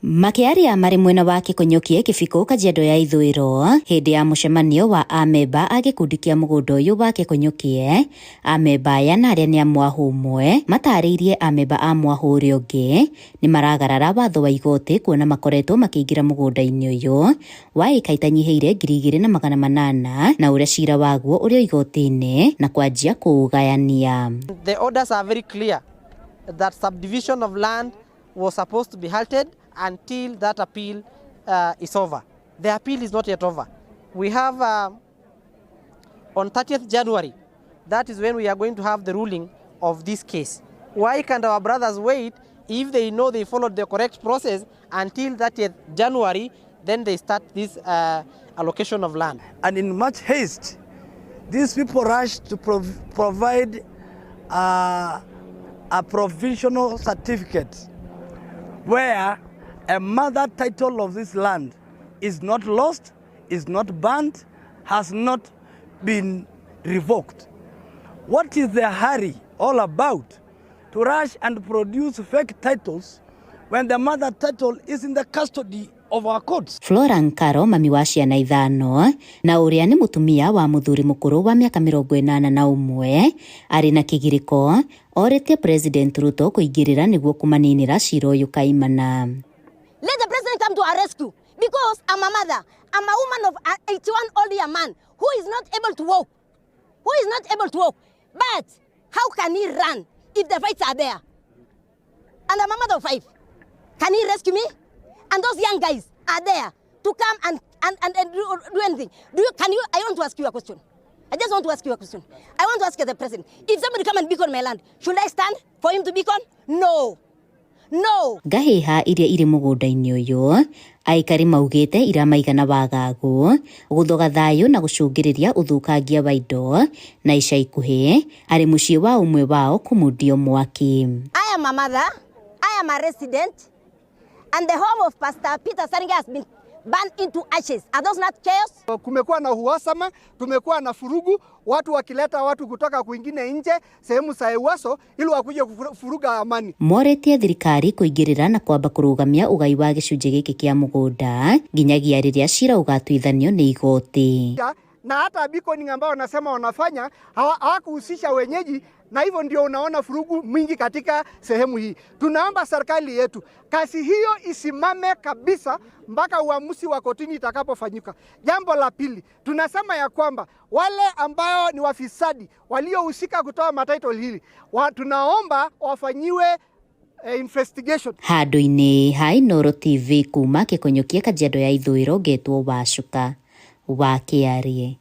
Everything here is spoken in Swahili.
Makiaria mari mwena wa Keekonyokie Kibiko Kajiado ya ithũĩro hindi ya mũcemanio wa amemba a gĩkundi kĩa mũgũnda ũyũ wa Keekonyokie, amemba aya na arĩa nĩ a mwahu ũmwe matarĩirie amemba a mwahu ũrĩa ũngĩ nĩ maragarara watho wa igoti kuona makoretwo makĩingĩra mũgũnda-inĩ ũyũ wa ĩka itanyihĩire 2,800 na ũrĩa cira waguo ũrĩ igoti-inĩ na kwanjia kũũgayania. The orders are very clear that subdivision of land was supposed to be halted until that appeal is over. The appeal is not yet over. We have on 30th January, that is when we are going to have the ruling of this case. Why can't our brothers wait if they know they followed the correct process until 30th January, then they start this allocation of land? And in much haste, these people rushed to provide a provisional certificate where a mother title of this land is not lost, is not burnt, has not been revoked. What is the hurry all about to rush and produce fake titles when the mother title is in the custody of our courts? Flora Nkaro, mami wa ciana ithano na ũrĩa nĩ mũtumia wa mũthuri mũkũrũ wa mĩaka 81 arĩ na kĩgirĩko orĩtie President Ruto kũingĩrĩra nĩguo kũmaninĩra cira ũyũ kaimana. Let the president come to our rescue because I'm a mother. I'm a woman of 81-old man who is not able to walk. But how can he run if the fights are there? And I'm a mother of 5. Can he rescue me? And those young guys are there to come and do anything. I want to ask you a question. I just want to ask you a question. I want to ask the president. If somebody come and beacon my land, should I stand for him to beacon? No. Ngahiha iria iri mũgũnda-inĩ ũyũ aikari maugĩte ira maigana wagagu gũthoga thayũ na gũcũngĩrĩria ũthũkangia wa indo na ica ikuhĩ arĩ mũciĩ wa ũmwe wao kũmundio mwaki. I am a mother, I am a resident, and the home of Pastor Peter Saringa has been burned into ashes. Are those not chaos? Kumekuwa na uhasama, tumekuwa na furugu, watu wakileta watu kutoka kwingine nje, sehemu za Ewaso ili wakuje kufuruga amani. Moretie thirikari kũingĩrĩra na kwamba kũrũgamia ũgai wa gĩcunjĩ gĩkĩ kĩa mũgũnda nginyagia rĩrĩa cira ũgatuithanio nĩ igoti. Na hata beaconing ambao wanasema wanafanya hawakuhusisha wenyeji, na hivyo ndio unaona furugu mingi katika sehemu hii. Tunaomba serikali yetu kasi hiyo isimame kabisa mpaka uamuzi wa kotini itakapofanyika. Jambo la pili, tunasema ya kwamba wale ambao ni wafisadi waliohusika kutoa matitle hili tunaomba wafanyiwe investigation. Handũ-inĩ ha Inooro TV kuma Keekonyokie Kajiado ya ithũĩro ngetwo Wacuka wa Kĩarie.